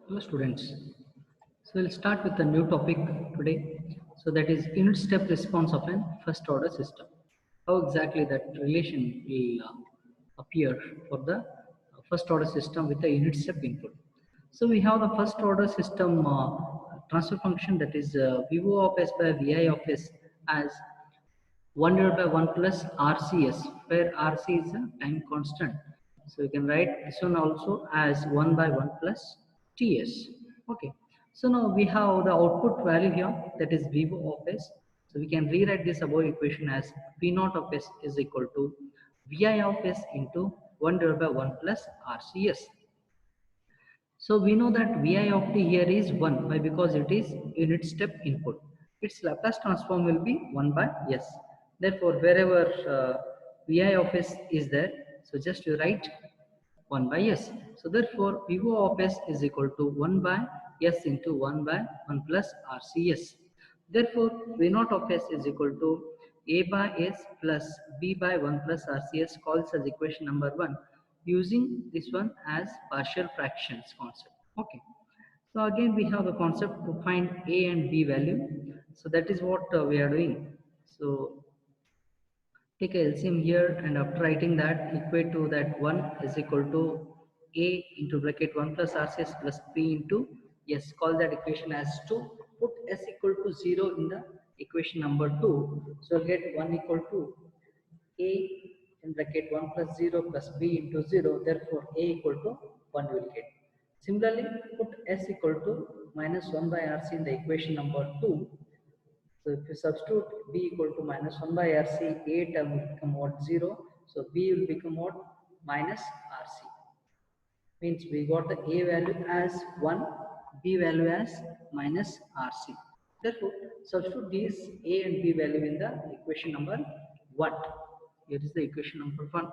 Hello students. So we'll start with a new topic today. So that is unit step response of an first order system. How exactly that relation will appear for the first order system with the unit step input. So we have the first order system transfer function, that is VO of S by VI of S as 1 divided by 1 plus RCS, where RC is a time constant. So you can write this one also as 1 by 1 plus TS. Okay. So now we have the output value here, that is VO of S. So we can rewrite this above equation as V naught of S is equal to VI of S into 1 divided by 1 plus RCS. So we know that Vi of t here is 1. Why? Because it is unit step input. Its Laplace transform will be 1 by S. Therefore, wherever Vi of S is there, so just you write 1 by S. So therefore, VO of S is equal to 1 by S into 1 by 1 plus RCS. Therefore, V naught of S is equal to A by S plus B by 1 plus RCS, calls as equation number 1, using this one as partial fractions concept. Okay. So again we have the concept to find A and B value. So that is what we are doing. So take a LCM here, and after writing that, equate to that 1 is equal to A into bracket 1 plus RCS plus B into S. Call that equation as 2. Put S equal to 0 in the equation number 2. So get 1 equal to A in bracket 1 plus 0 plus B into 0. Therefore, A equal to 1 you will get. Similarly, put S equal to minus 1 by RC in the equation number 2. So if you substitute B equal to minus 1 by RC, A term will become what? 0. So B will become what? Minus RC. Means we got the A value as 1, B value as minus RC. Therefore, substitute these A and B value in the equation number 1. Here is the equation number 1.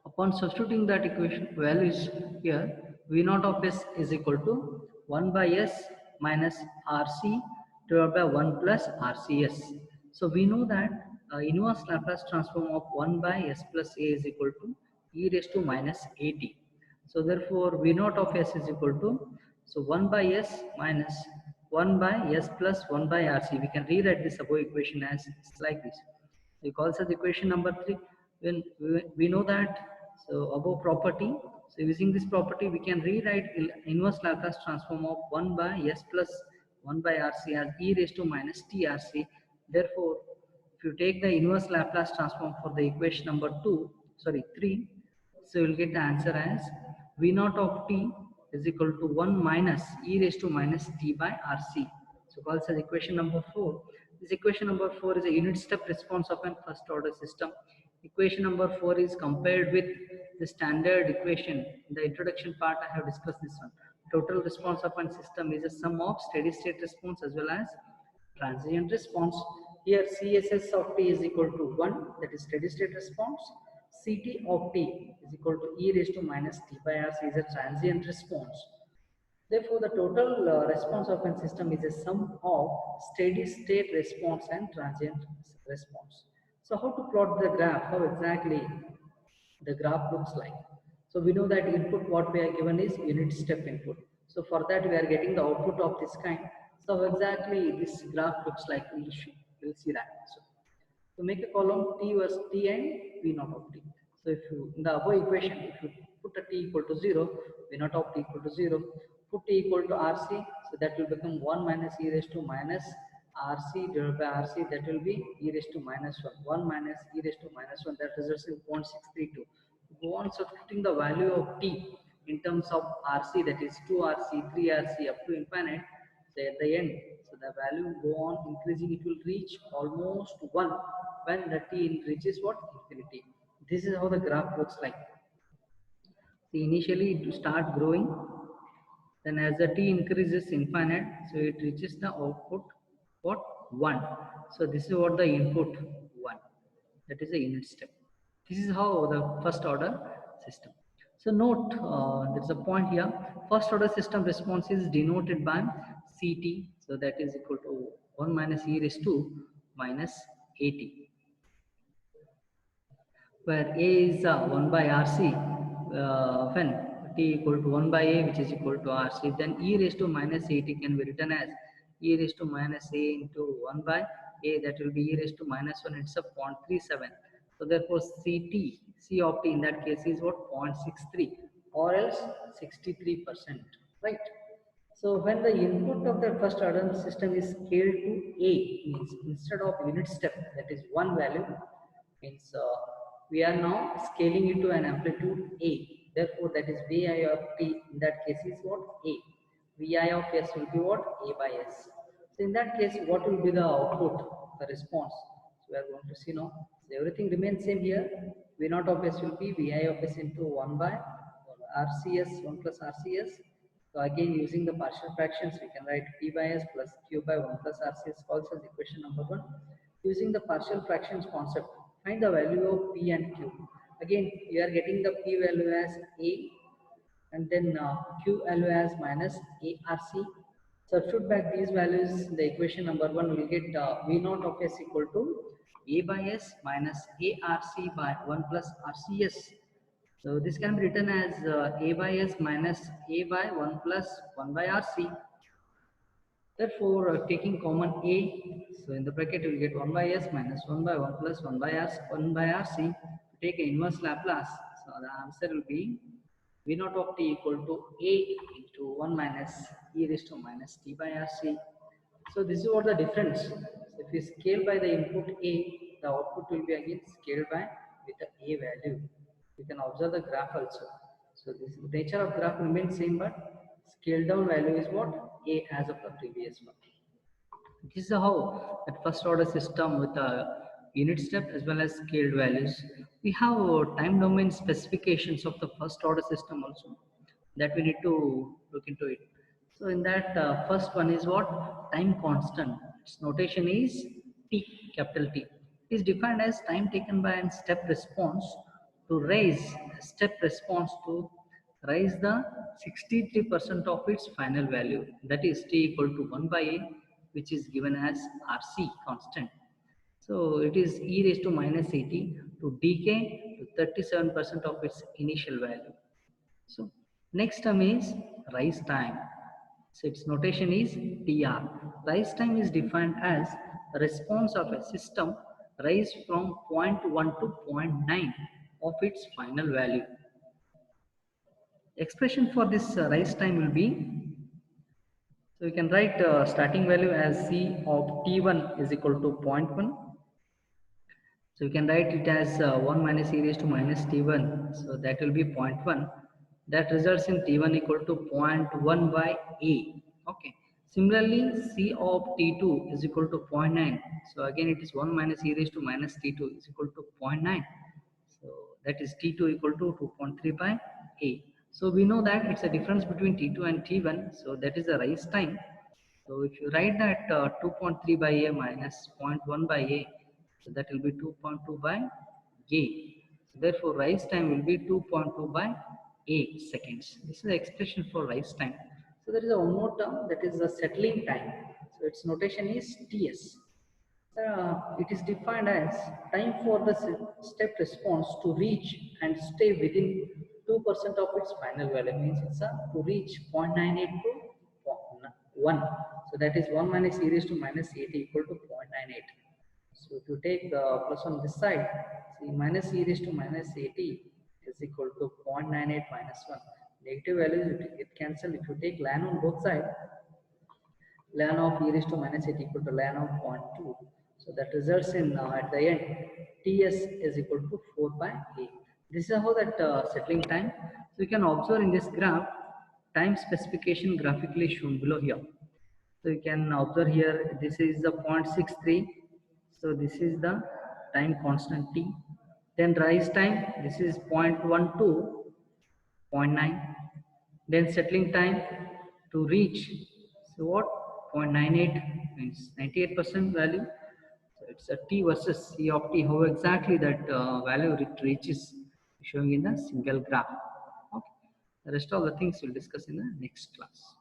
Upon substituting that equation values here, V naught of S is equal to 1 by S minus RC divided by 1 plus RCS. So we know that inverse Laplace transform of 1 by S plus A is equal to e raised to minus AT. So therefore V naught of S is equal to, so 1 by S minus 1 by S plus 1 by RC. We can rewrite this above equation as like this. We call as equation number 3. When we know that, so above property, so using this property we can rewrite inverse Laplace transform of 1 by S plus 1 by RC as e raised to minus TRC. Therefore, if you take the inverse Laplace transform for the equation number 3, so you will get the answer as V naught of t is equal to 1 minus e raised to minus t by RC. So calls as equation number 4. This equation number 4 is a unit step response of an first order system. Equation number 4 is compared with the standard equation. In the introduction part I have discussed this one. Total response of a system is a sum of steady state response as well as transient response. Here CSS of t is equal to 1, that is steady state response. Ct of t is equal to e raised to minus t by RC is a transient response. Therefore, the total response of a system is a sum of steady state response and transient response. So how to plot the graph? How exactly the graph looks like? So we know that input what we are given is unit step input. So for that we are getting the output of this kind. So how exactly this graph looks like, we'll see that. So make a column t was t and v naught of t. So if you in the above equation, if you put a t equal to 0, v naught of t equal to 0, put t equal to rc, so that will become 1 minus e raised to minus rc divided by rc, that will be e raised to minus 1. 1 minus e raised to minus 1, that results in 0.632. Go on substituting the value of t in terms of rc, that is 2rc, 3rc up to infinite. So at the end, so the value go on increasing, it will reach almost 1 when the t reaches what? Infinity. This is how the graph looks like. See, initially it start growing, then as the t increases infinite, so it reaches the output what? 1. So this is what the input 1, that is the unit step. This is how the first order system. So note, there is a point here. First order system response is denoted by Ct, so that is equal to 1 minus e raised to minus At, where A is 1 by RC when t equal to 1 by a, which is equal to RC. Then e raised to minus 80 can be written as e raised to minus a into 1 by a, that will be e raised to minus 1, it's a 0.37. So therefore C of t in that case is what, 0.63 or else 63%, right? So when the input of the first order system is scaled to a, means instead of unit step, that is one value, means we are now scaling it to an amplitude a. Therefore, that is Vi of t in that case is what, a. Vi of s will be what, a by s. So in that case, what will be the output, the response? So we are going to see now. So everything remains same here. V naught of s will be Vi of s into 1 by RCS, 1 plus RCS. So again, using the partial fractions, we can write P by S plus Q by 1 plus RCS calls as equation number 1. Using the partial fractions concept, find the value of P and Q. Again, we are getting the P value as A and then Q value as minus ARC. Substitute back these values, the equation number 1 will get V naught of S equal to A by S minus ARC by 1 plus RCS. So this can be written as A by S minus A by 1 plus 1 by RC. Therefore, taking common A, so in the bracket you will get 1 by S minus 1 by 1 plus 1 by RC. To take an inverse Laplace, so the answer will be V naught of t equal to A into 1 minus e raised to minus t by RC. So this is what the difference. So if we scale by the input A, the output will be again scaled by with the A value. You can observe the graph also. So this nature of graph remains same, but scaled down value is what, A as of the previous one. This is how that first order system with a unit step as well as scaled values. We have time domain specifications of the first order system also that we need to look into it. So in that first one is what, time constant. Its notation is T, capital T. It is defined as time taken by a step response to raise to raise the 63% of its final value, that is t equal to 1 by a, which is given as RC constant. So it is e raised to minus 80 to decay to 37% of its initial value. So next term is rise time. So its notation is TR. Rise time is defined as a response of a system rise from 0.1 to 0.9 of its final value. Expression for this rise time will be, so you can write starting value as C of T1 is equal to 0.1. So you can write it as 1 minus e raised to minus T1. So that will be 0.1. That results in T1 equal to 0.1 by A. Okay. Similarly, C of T2 is equal to 0.9. So again it is 1 minus e raised to minus T2 is equal to 0.9. So that is T2 equal to 2.3 by A. So we know that it's a difference between T2 and T1. So that is the rise time. So if you write that 2.3 by A minus 0.1 by A, so that will be 2.2 by A. So therefore, rise time will be 2.2 by A seconds. This is the expression for rise time. So there is a one more term, that is the settling time. So its notation is TS. It is defined as time for the step response to reach and stay within 2% of its final value. Means it's to reach 0.98 to 1. So that is 1 minus e raised to minus 80 equal to 0.98. So if you take the plus on this side, see minus e raised to minus 80 is equal to 0.98 minus 1. Negative values it cancel. If you take ln on both sides, ln of e raised to minus 80 equal to ln of 0.2. So that results in at the end Ts is equal to 4 by A. This is how that settling time. So you can observe in this graph time specification graphically shown below here. So you can observe here this is the 0.63. So this is the time constant T. Then rise time, this is 0.1 to 0.9. Then settling time to reach, so what, 0.98 means 98% value. So it's a T versus C of T, how exactly that value it reaches, showing in the single graph. Okay. The rest of the things we'll discuss in the next class.